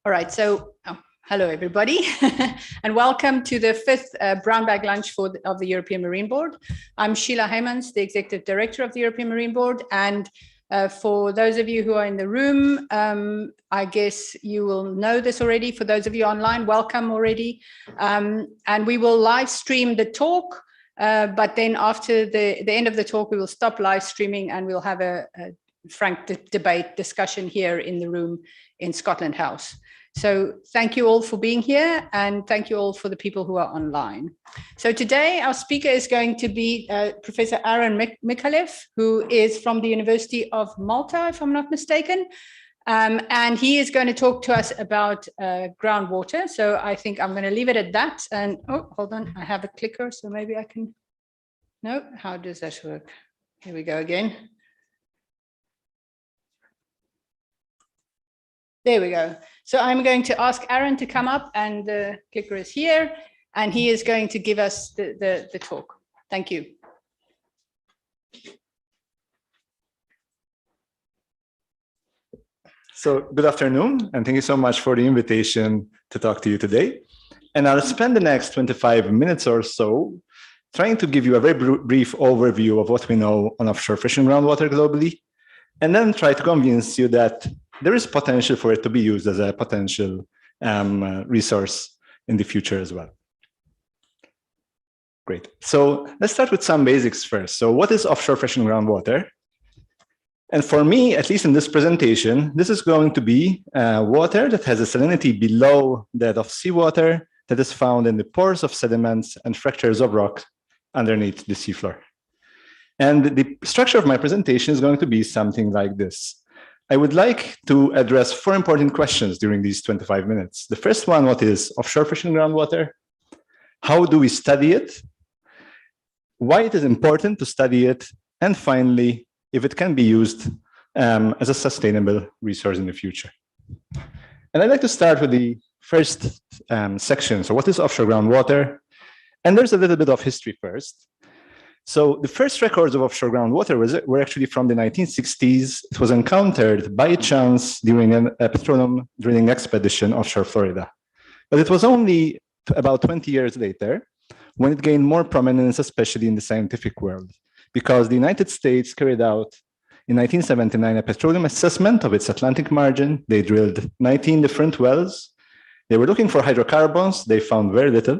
All right, so hello everybody, and welcome to the fifth brown bag lunch of the European Marine Board. I'm Sheila Heymans, the Executive Director of the European Marine Board, and for those of you who are in the room, I guess you will know this already. For those of you online, welcome already. And we will live stream the talk, but then after the end of the talk, we will stop live streaming and we'll have a frank debate discussion here in the room in Scotland House. So thank you all for being here, and thank you all for the people who are online. So today our speaker is going to be Professor Aaron Micallef, who is from the University of Malta, if I'm not mistaken. And he is going to talk to us about groundwater. So I think I'm going to leave it at that. And oh, hold on, I have a clicker, so maybe I can. No, how does that work? Here we go again. There we go. So I'm going to ask Aaron to come up, and the clicker is here, and he is going to give us the talk. Thank you. So good afternoon, and thank you so much for the invitation to talk to you today. And I'll spend the next 25 minutes or so trying to give you a very brief overview of what we know on offshore fishing groundwater globally, and then try to convince you that there is potential for it to be used as a potential resource in the future as well. Great. So let's start with some basics first. So what is offshore fishing groundwater? And for me, at least in this presentation, this is going to be water that has a salinity below that of seawater that is found in the pores of sediments and fractures of rock underneath the seafloor. And the structure of my presentation is going to be something like this. I would like to address 4 important questions during these 25 minutes. The first one, what is offshore fishing groundwater? How do we study it? Why it is important to study it? And finally, if it can be used as a sustainable resource in the future. And I'd like to start with the first section. So what is offshore groundwater? And there's a little bit of history first. So the first records of offshore groundwater were actually from the 1960s. It was encountered by chance during a petroleum drilling expedition offshore Florida. But it was only about 20 years later when it gained more prominence, especially in the scientific world, because the United States carried out in 1979 a petroleum assessment of its Atlantic margin. They drilled 19 different wells. They were looking for hydrocarbons. They found very little.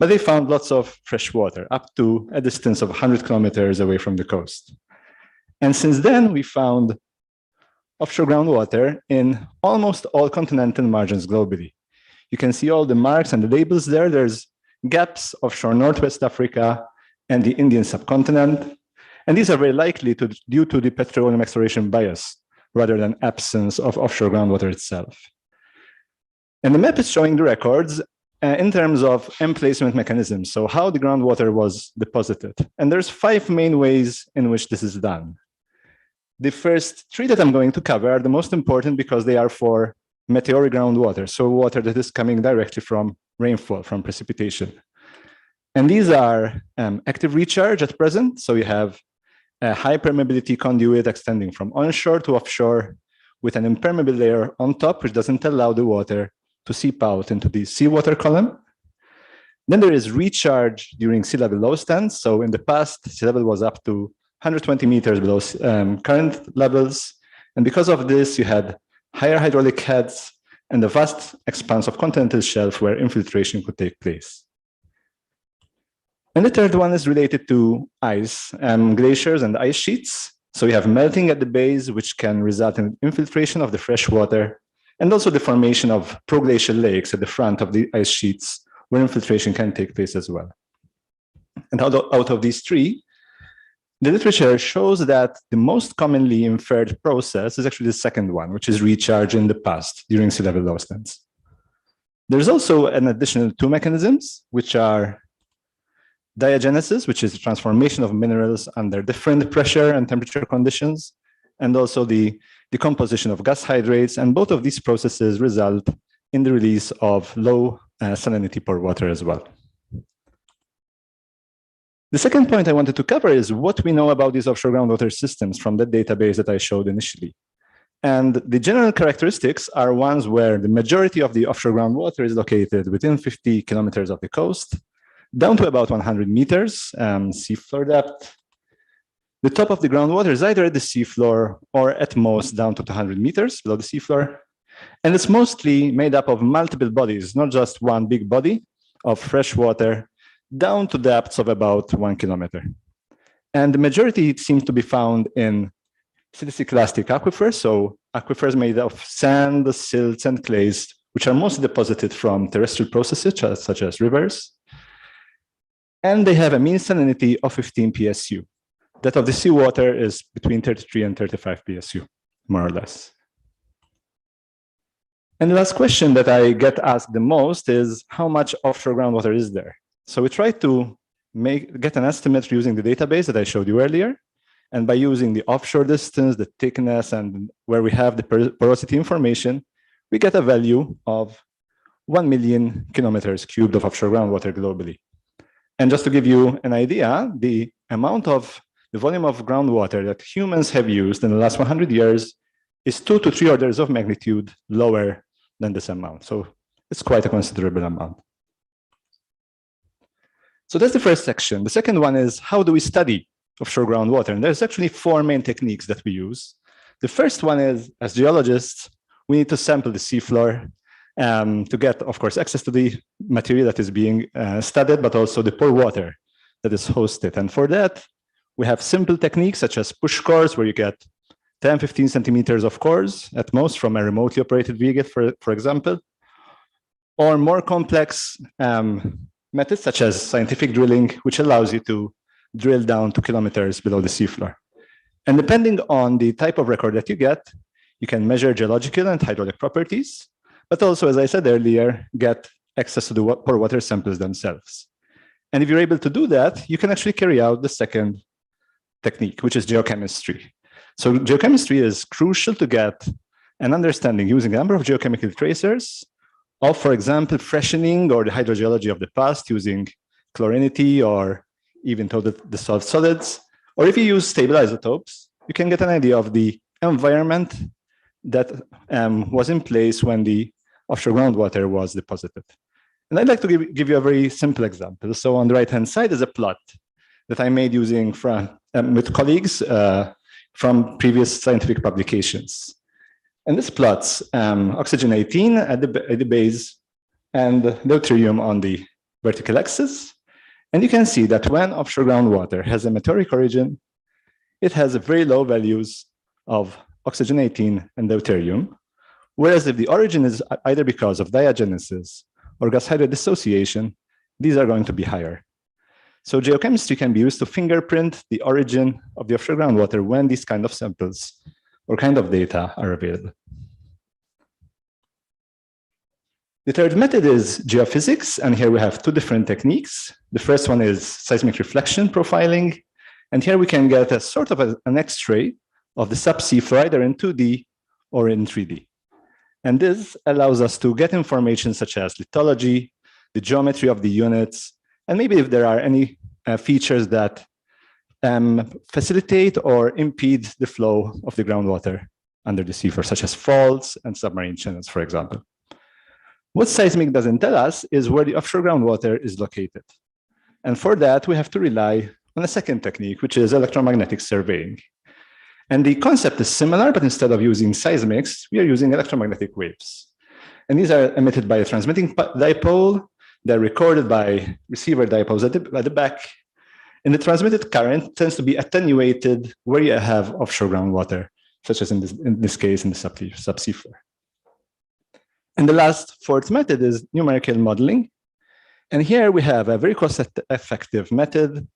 But they found lots of fresh water up to a distance of 100 kilometers away from the coast. And since then, we found offshore groundwater in almost all continental margins globally. You can see all the marks and the labels there. There's gaps offshore Northwest Africa and the Indian subcontinent. And these are very likely due to the petroleum exploration bias rather than absence of offshore groundwater itself. And the map is showing the records in terms of emplacement mechanisms, so how the groundwater was deposited. And there's 5 main ways in which this is done. The first 3 that I'm going to cover are the most important because they are for meteoric groundwater, so water that is coming directly from rainfall, from precipitation. And these are active recharge at present, so you have a high permeability conduit extending from onshore to offshore with an impermeable layer on top, which doesn't allow the water to seep out into the seawater column. Then there is recharge during sea level low stands. So in the past, sea level was up to 120 meters below current levels. And because of this, you had higher hydraulic heads and a vast expanse of continental shelf where infiltration could take place. And the third one is related to ice, glaciers and ice sheets. So you have melting at the base, which can result in infiltration of the fresh water, and also the formation of proglacial lakes at the front of the ice sheets where infiltration can take place as well. And out of these 3, the literature shows that the most commonly inferred process is actually the second one, which is recharge in the past during sea level low stands. There's also an additional 2 mechanisms, which are diagenesis, which is the transformation of minerals under different pressure and temperature conditions, and also the decomposition of gas hydrates. And both of these processes result in the release of low salinity pore water as well. The second point I wanted to cover is what we know about these offshore groundwater systems from the database that I showed initially. And the general characteristics are ones where the majority of the offshore groundwater is located within 50 kilometers of the coast, down to about 100 meters seafloor depth. The top of the groundwater is either at the seafloor or at most down to 200 meters below the seafloor. And it's mostly made up of multiple bodies, not just one big body of fresh water down to depths of about 1 kilometer. And the majority seems to be found in silicic-clastic aquifers, so aquifers made of sand, silts, and clays, which are mostly deposited from terrestrial processes such as rivers. And they have a mean salinity of 15 PSU. That of the seawater is between 33 and 35 PSU, more or less. And the last question that I get asked the most is how much offshore groundwater is there? So we try to get an estimate using the database that I showed you earlier. And by using the offshore distance, the thickness, and where we have the porosity information, we get a value of 1 million kilometers cubed of offshore groundwater globally. And just to give you an idea, the volume of groundwater that humans have used in the last 100 years is 2 to 3 orders of magnitude lower than this amount. So it's quite a considerable amount. So that's the first section. The second one is, how do we study offshore groundwater? And there's actually 4 main techniques that we use. The first one is, as geologists, we need to sample the seafloor to get, of course, access to the material that is being studied, but also the pore water that is hosted. And for that, we have simple techniques such as push cores, where you get 10, 15 centimeters of cores at most from a remotely operated vehicle, for example, or more complex methods such as scientific drilling, which allows you to drill down 2 kilometers below the seafloor. And depending on the type of record that you get, you can measure geological and hydraulic properties, but also, as I said earlier, get access to the pore water samples themselves. And if you're able to do that, you can actually carry out the second technique, which is geochemistry. So geochemistry is crucial to get an understanding using a number of geochemical tracers of, for example, freshening or the hydrogeology of the past using chlorinity or even total dissolved solids. Or if you use stable isotopes, you can get an idea of the environment that was in place when the offshore groundwater was deposited. And I'd like to give you a very simple example. So on the right-hand side is a plot that I made using with colleagues from previous scientific publications. And this plots oxygen 18 at the base and deuterium on the vertical axis. And you can see that when offshore groundwater has a meteoric origin, it has very low values of oxygen 18 and deuterium. Whereas if the origin is either because of diagenesis or gas hydrodissociation, these are going to be higher. So geochemistry can be used to fingerprint the origin of the offshore groundwater when these kind of samples or kind of data are available. The third method is geophysics, and here we have 2 different techniques. The first one is seismic reflection profiling, and here we can get a sort of an X-ray of the subsea floor either in 2D or in 3D. And this allows us to get information such as lithology, the geometry of the units, and maybe if there are any features that facilitate or impede the flow of the groundwater under the seafloor, such as faults and submarine channels, for example. What seismic doesn't tell us is where the offshore groundwater is located. And for that, we have to rely on a second technique, which is electromagnetic surveying. And the concept is similar, but instead of using seismics, we are using electromagnetic waves. And these are emitted by a transmitting dipole. They're recorded by receiver dipoles at the back. And the transmitted current tends to be attenuated where you have offshore groundwater, such as in this case, in the subsea floor. And the last, fourth method is numerical modeling. And here we have a very cost-effective method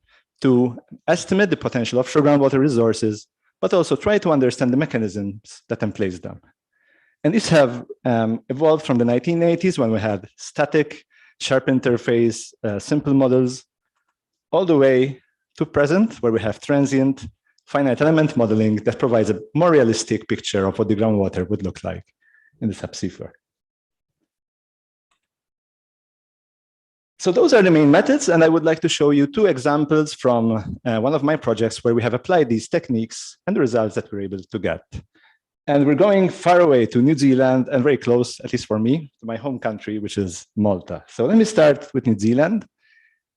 to estimate the potential offshore groundwater resources, but also try to understand the mechanisms that emplace them. And these have evolved from the 1980s when we had static, sharp interface, simple models, all the way to present, where we have transient, finite element modeling that provides a more realistic picture of what the groundwater would look like in the subsea floor. So those are the main methods, and I would like to show you 2 examples from one of my projects where we have applied these techniques and the results that we're able to get. And we're going far away to New Zealand and very close, at least for me, to my home country, which is Malta. So let me start with New Zealand.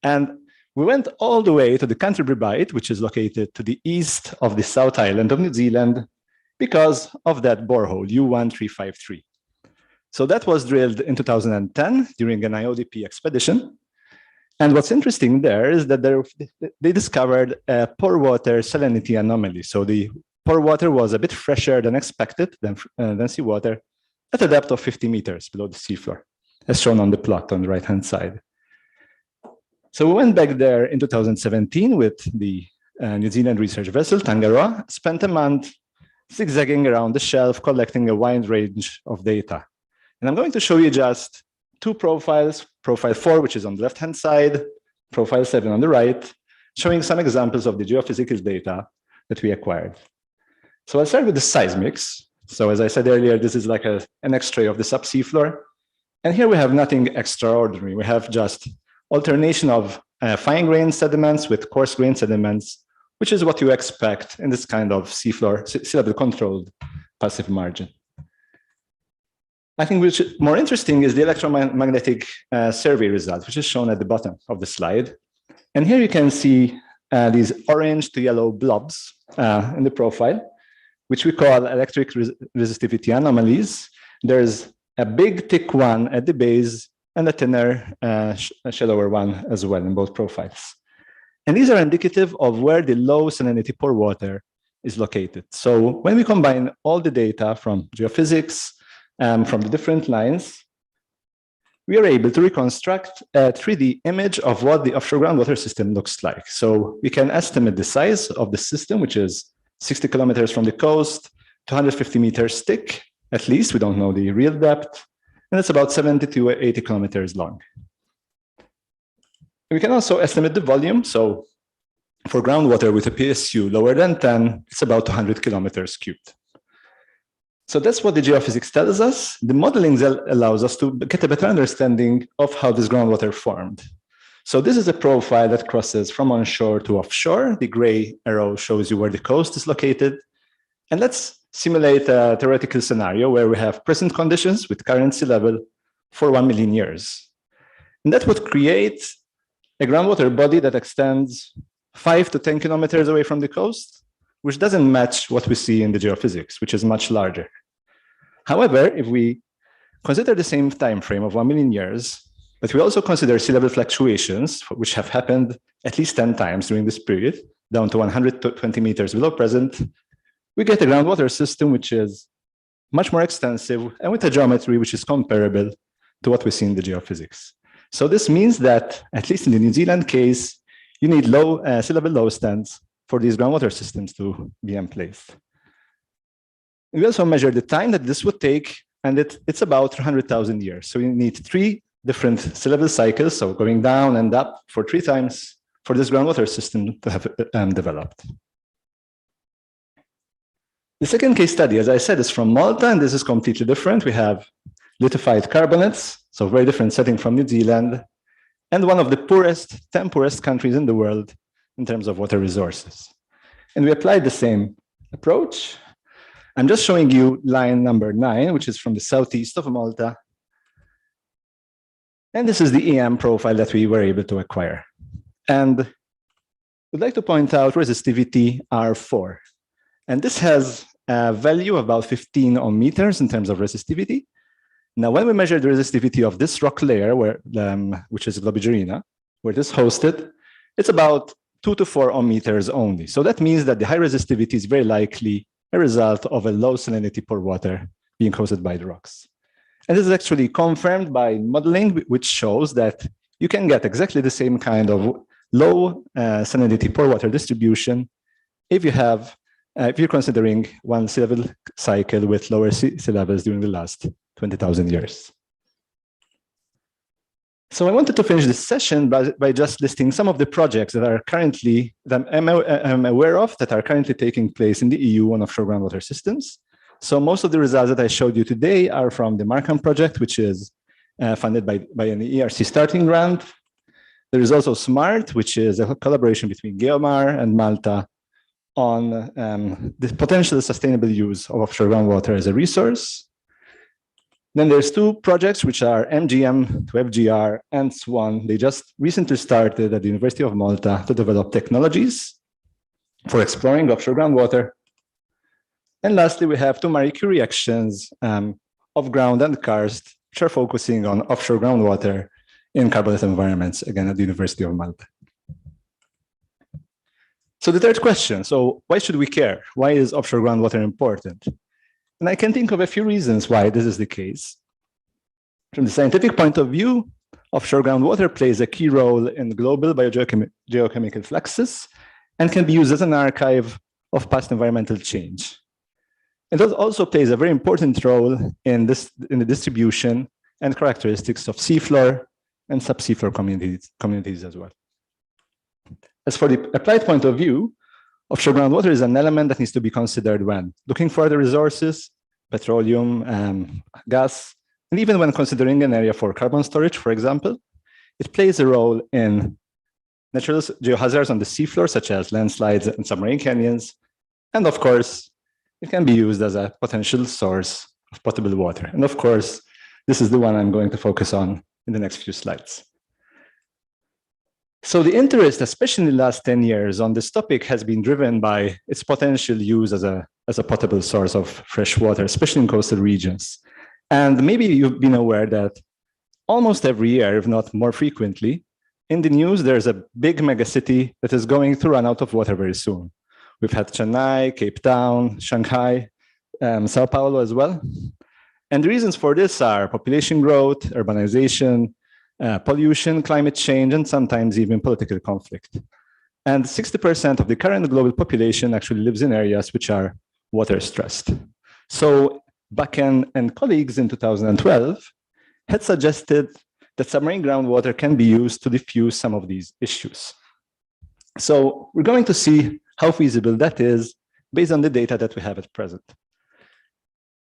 And we went all the way to the Canterbury Bight, which is located to the east of the South Island of New Zealand, because of that borehole, U1353. So that was drilled in 2010 during an IODP expedition. And what's interesting there is that they discovered a pore water salinity anomaly. So the pore water was a bit fresher than expected, than seawater, at a depth of 50 meters below the seafloor, as shown on the plot on the right-hand side. So we went back there in 2017 with the New Zealand research vessel, Tangaroa, spent a month zigzagging around the shelf, collecting a wide range of data. And I'm going to show you just two profiles, profile 4, which is on the left-hand side, profile 7 on the right, showing some examples of the geophysical data that we acquired. So I'll start with the seismics. So as I said earlier, this is like an X-ray of the subsea floor. And here we have nothing extraordinary. We have just alternation of fine-grained sediments with coarse-grained sediments, which is what you expect in this kind of seafloor, sea-level controlled passive margin. I think which is more interesting is the electromagnetic survey result, which is shown at the bottom of the slide. And here you can see these orange to yellow blobs in the profile, which we call electric resistivity anomalies. There's a big thick one at the base and a thinner, shallower one as well in both profiles. And these are indicative of where the low salinity pore water is located. So when we combine all the data from geophysics, from the different lines, we are able to reconstruct a 3D image of what the offshore groundwater system looks like. So we can estimate the size of the system, which is 60 kilometers from the coast, 250 meters thick, at least. We don't know the real depth. And it's about 70 to 80 kilometers long. We can also estimate the volume. So for groundwater with a PSU lower than 10, it's about 100 kilometers cubed. So that's what the geophysics tells us. The modeling allows us to get a better understanding of how this groundwater formed. So this is a profile that crosses from onshore to offshore. The gray arrow shows you where the coast is located. And let's simulate a theoretical scenario where we have present conditions with current sea level for 1 million years. And that would create a groundwater body that extends 5 to 10 kilometers away from the coast, which doesn't match what we see in the geophysics, which is much larger. However, if we consider the same time frame of 1 million years, but we also consider sea level fluctuations, which have happened at least 10 times during this period, down to 120 meters below present, we get a groundwater system which is much more extensive and with a geometry which is comparable to what we see in the geophysics. So this means that, at least in the New Zealand case, you need low sea level low stands for these groundwater systems to be in place. We also measure the time that this would take, and it's about 100,000 years. So you need 3 different sea level cycles, so going down and up for 3 times for this groundwater system to have developed. The second case study, as I said, is from Malta, and this is completely different. We have lithified carbonates, so very different setting from New Zealand, and one of the 10 poorest countries in the world in terms of water resources. And we applied the same approach. I'm just showing you line number 9, which is from the southeast of Malta. And this is the EM profile that we were able to acquire. And we'd like to point out resistivity R4. And this has a value of about 15 ohm meters in terms of resistivity. Now, when we measure the resistivity of this rock layer, which is Globigerina, where it is hosted, it's about 2 to 4 ohm meters only. So that means that the high resistivity is very likely a result of a low salinity pore water being hosted by the rocks. And this is actually confirmed by modeling, which shows that you can get exactly the same kind of low salinity pore water distribution if you're considering one sea level cycle with lower sea levels during the last 20,000 years. So I wanted to finish this session by just listing some of the projects that are currently, that I'm aware of, that are currently taking place in the EU on offshore groundwater systems. So most of the results that I showed you today are from the Markham project, which is funded by an ERC starting grant. There is also SMART, which is a collaboration between Geomar and Malta, on the potential sustainable use of offshore groundwater as a resource. Then there's two projects, which are MGM to FGR and SWAN. They just recently started at the University of Malta to develop technologies for exploring offshore groundwater. And lastly, we have two Marie Curie actions of ground and karst, which are focusing on offshore groundwater in carbonated environments, again, at the University of Malta. So the third question, so why should we care? Why is offshore groundwater important? And I can think of a few reasons why this is the case. From the scientific point of view, offshore groundwater plays a key role in global geochemical fluxes and can be used as an archive of past environmental change. It also plays a very important role in the distribution and characteristics of seafloor and subseafloor communities as well. As for the applied point of view, offshore groundwater is an element that needs to be considered when looking for other resources, petroleum, gas, and even when considering an area for carbon storage, for example. It plays a role in natural geohazards on the seafloor, such as landslides and submarine canyons. And of course, it can be used as a potential source of potable water. And of course, this is the one I'm going to focus on in the next few slides. So the interest, especially in the last 10 years on this topic, has been driven by its potential use as a potable source of fresh water, especially in coastal regions. And maybe you've been aware that almost every year, if not more frequently, in the news, there's a big megacity that is going to run out of water very soon. We've had Chennai, Cape Town, Shanghai, Sao Paulo as well. And the reasons for this are population growth, urbanization, pollution, climate change, and sometimes even political conflict. And 60% of the current global population actually lives in areas which are water stressed. So Bakken and colleagues in 2012 had suggested that submarine groundwater can be used to diffuse some of these issues. So we're going to see how feasible that is based on the data that we have at present.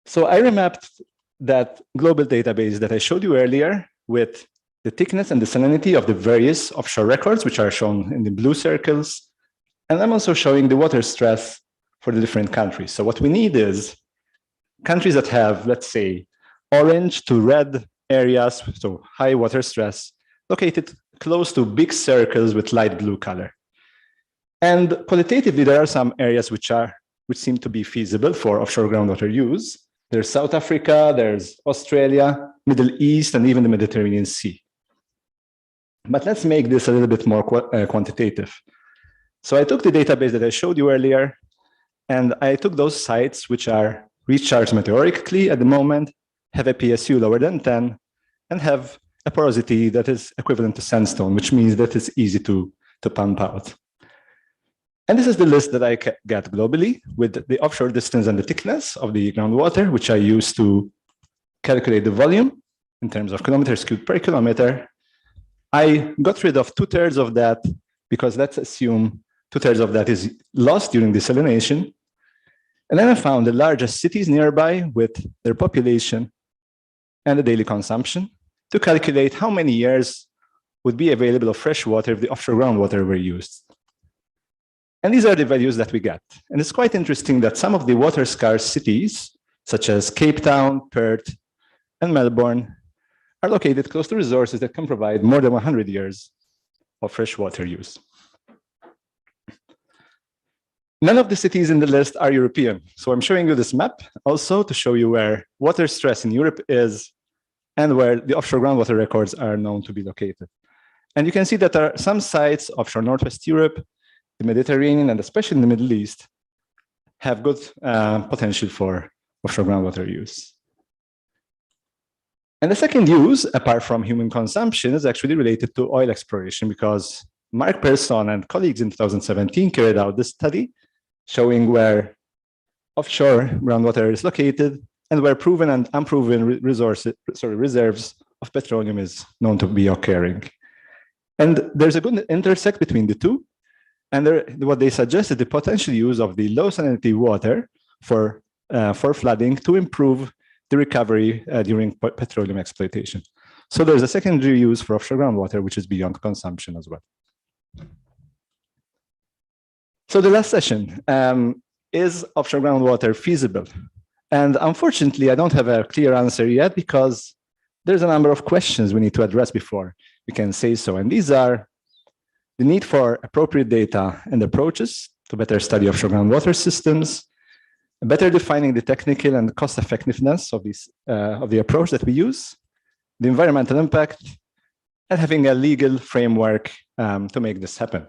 So I remapped that global database that I showed you earlier with the thickness and the salinity of the various offshore records, which are shown in the blue circles. And I'm also showing the water stress for the different countries. So what we need is countries that have, let's say, orange to red areas, so high water stress, located close to big circles with light blue color. And qualitatively, there are some areas which seem to be feasible for offshore groundwater use. There's South Africa, there's Australia, Middle East, and even the Mediterranean Sea. But let's make this a little bit more quantitative. So I took the database that I showed you earlier, and I took those sites which are recharged meteorically at the moment, have a PSU lower than 10, and have a porosity that is equivalent to sandstone, which means that it's easy to pump out. And this is the list that I get globally with the offshore distance and the thickness of the groundwater, which I use to calculate the volume in terms of kilometers cubed per kilometer. I got rid of 2/3 of that because let's assume 2/3 of that is lost during desalination. And then I found the largest cities nearby with their population and the daily consumption to calculate how many years would be available of fresh water if the offshore groundwater were used. And these are the values that we get. And it's quite interesting that some of the water scarce cities, such as Cape Town, Perth, and Melbourne, are located close to resources that can provide more than 100 years of fresh water use. None of the cities in the list are European. So I'm showing you this map also to show you where water stress in Europe is and where the offshore groundwater records are known to be located. And you can see that there are some sites offshore Northwest Europe, the Mediterranean, and especially in the Middle East, have good potential for offshore groundwater use. And the second use, apart from human consumption, is actually related to oil exploration, because Mark Persson and colleagues in 2017 carried out this study showing where offshore groundwater is located and where proven and unproven reserves of petroleum is known to be occurring. And there's a good intersect between the two. And what they suggest is the potential use of the low salinity water for flooding to improve the recovery during petroleum exploitation. So there's a secondary use for offshore groundwater, which is beyond consumption as well. So the last session, is offshore groundwater feasible? And unfortunately, I don't have a clear answer yet because there's a number of questions we need to address before we can say so. And these are the need for appropriate data and approaches to better study offshore groundwater systems, better defining the technical and cost effectiveness of the approach that we use, the environmental impact, and having a legal framework to make this happen.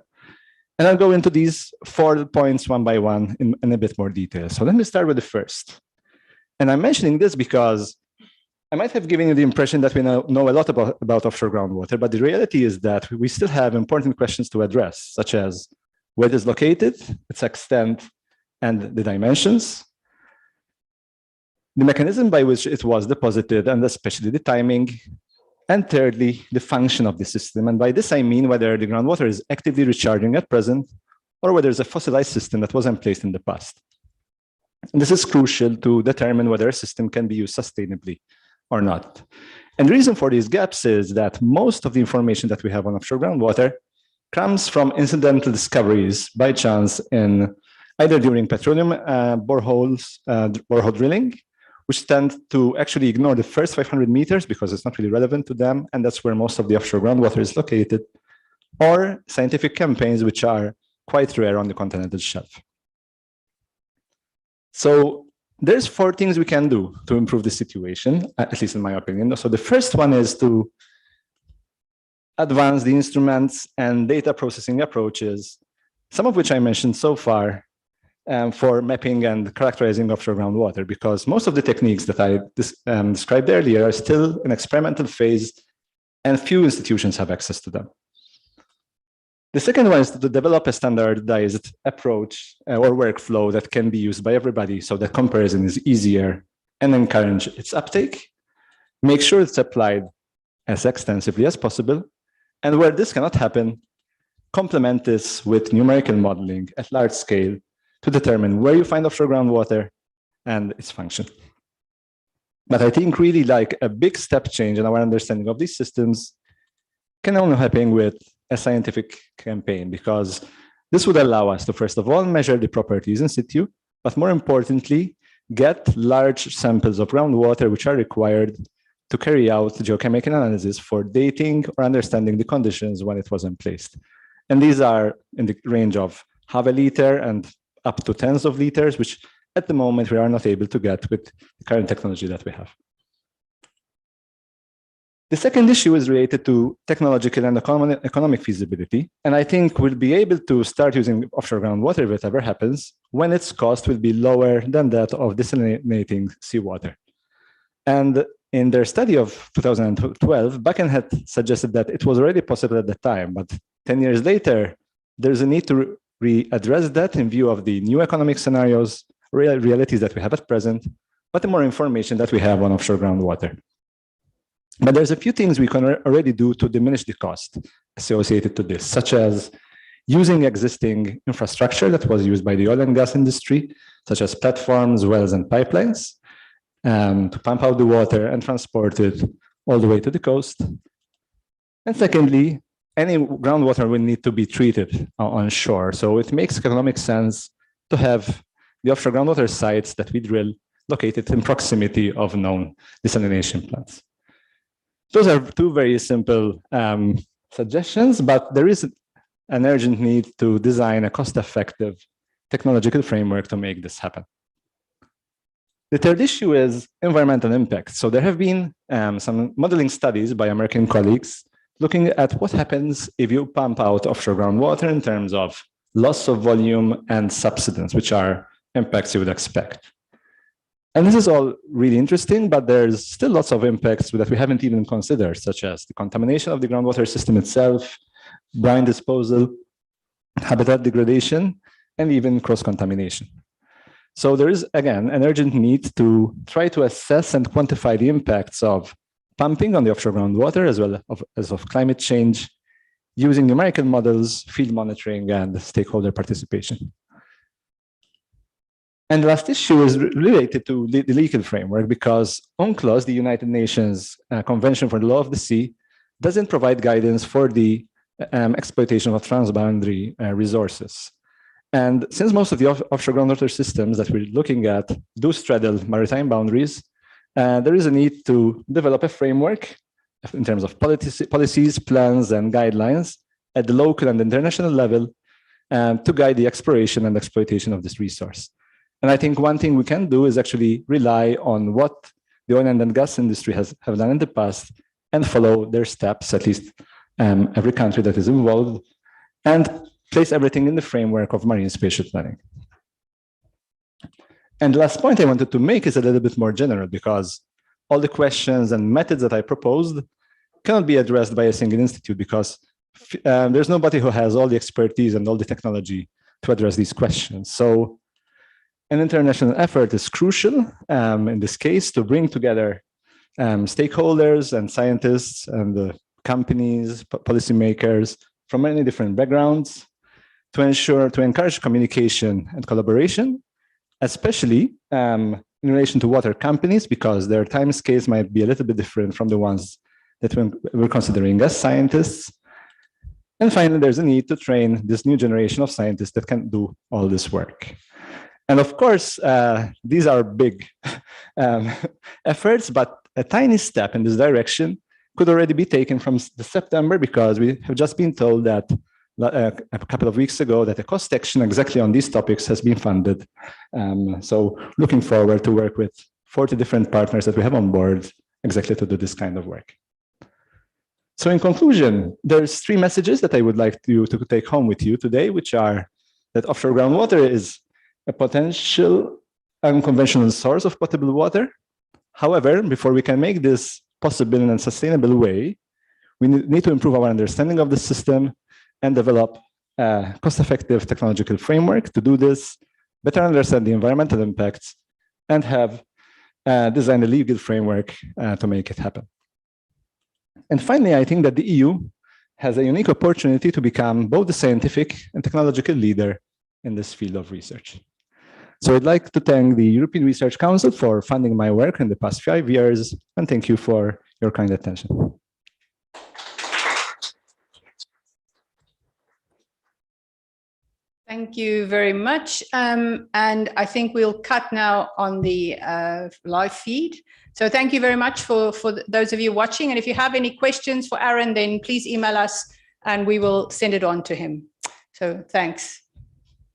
And I'll go into these 4 points one by one in a bit more detail. So let me start with the first. And I'm mentioning this because I might have given you the impression that we know a lot about offshore groundwater, but the reality is that we still have important questions to address, such as where it is located, its extent, and the dimensions, the mechanism by which it was deposited, and especially the timing, and thirdly, the function of the system. And by this, I mean whether the groundwater is actively recharging at present, or whether it's a fossilized system that was emplaced in the past. And this is crucial to determine whether a system can be used sustainably or not. And the reason for these gaps is that most of the information that we have on offshore groundwater comes from incidental discoveries by chance in either during petroleum borehole drilling, which tend to actually ignore the first 500 meters because it's not really relevant to them, and that's where most of the offshore groundwater is located, or scientific campaigns, which are quite rare on the continental shelf. So there's 4 things we can do to improve the situation, at least in my opinion. So the first one is to advance the instruments and data processing approaches, some of which I mentioned so far, for mapping and characterizing offshore groundwater, because most of the techniques that I described earlier are still in experimental phase and few institutions have access to them. The second one is to develop a standardized approach or workflow that can be used by everybody so that comparison is easier and encourage its uptake. Make sure it's applied as extensively as possible. And where this cannot happen, complement this with numerical modeling at large scale to determine where you find offshore groundwater and its function. But I think really like a big step change in our understanding of these systems can only happen with a scientific campaign, because this would allow us to, first of all, measure the properties in situ, but more importantly, get large samples of groundwater which are required to carry out geochemical analysis for dating or understanding the conditions when it was emplaced. And these are in the range of half a liter and up to tens of liters, which at the moment we are not able to get with the current technology that we have. The second issue is related to technological and economic feasibility. And I think we'll be able to start using offshore groundwater, if it ever happens, when its cost will be lower than that of desalinating seawater. And in their study of 2012, Bakken had suggested that it was already possible at the time, but 10 years later, there's a need to readdress that in view of the new economic scenarios, realities that we have at present, but the more information that we have on offshore groundwater. But there's a few things we can already do to diminish the cost associated to this, such as using existing infrastructure that was used by the oil and gas industry, such as platforms, wells, and pipelines, to pump out the water and transport it all the way to the coast. And secondly, any groundwater will need to be treated on shore. So it makes economic sense to have the offshore groundwater sites that we drill located in proximity of known desalination plants. Those are 2 very simple suggestions, but there is an urgent need to design a cost-effective technological framework to make this happen. The third issue is environmental impact. So there have been some modeling studies by American colleagues looking at what happens if you pump out offshore groundwater in terms of loss of volume and subsidence, which are impacts you would expect. And this is all really interesting, but there's still lots of impacts that we haven't even considered, such as the contamination of the groundwater system itself, brine disposal, habitat degradation, and even cross-contamination. So there is, again, an urgent need to try to assess and quantify the impacts of pumping on the offshore groundwater as well as of climate change using numerical models, field monitoring, and stakeholder participation. And the last issue is related to the legal framework, because UNCLOS, the United Nations Convention for the Law of the Sea, doesn't provide guidance for the exploitation of transboundary resources. And since most of the offshore groundwater systems that we're looking at do straddle maritime boundaries, there is a need to develop a framework in terms of policies, plans, and guidelines at the local and international level to guide the exploration and exploitation of this resource. And I think one thing we can do is actually rely on what the oil and gas industry have done in the past and follow their steps, at least every country that is involved, and place everything in the framework of marine spatial planning. And the last point I wanted to make is a little bit more general, because all the questions and methods that I proposed cannot be addressed by a single institute, because there's nobody who has all the expertise and all the technology to address these questions. So an international effort is crucial in this case to bring together stakeholders and scientists and companies, policymakers from many different backgrounds to encourage communication and collaboration, especially in relation to water companies, because their time scales might be a little bit different from the ones that we're considering as scientists. And finally, there's a need to train this new generation of scientists that can do all this work. And of course, these are big efforts, but a tiny step in this direction could already be taken from September, because we have just been told that a couple of weeks ago that a cost action exactly on these topics has been funded. So looking forward to work with 40 different partners that we have on board exactly to do this kind of work. So in conclusion, there's 3 messages that I would like you to take home with you today, which are that offshore groundwater is a potential unconventional source of potable water. However, before we can make this possible in a sustainable way, we need to improve our understanding of the system and develop a cost-effective technological framework to do this, better understand the environmental impacts, and have designed a legal framework to make it happen. And finally, I think that the EU has a unique opportunity to become both the scientific and technological leader in this field of research. So I'd like to thank the European Research Council for funding my work in the past 5 years, and thank you for your kind attention. Thank you very much. And I think we'll cut now on the live feed. So thank you very much for those of you watching. And if you have any questions for Aaron, then please email us and we will send it on to him. So thanks.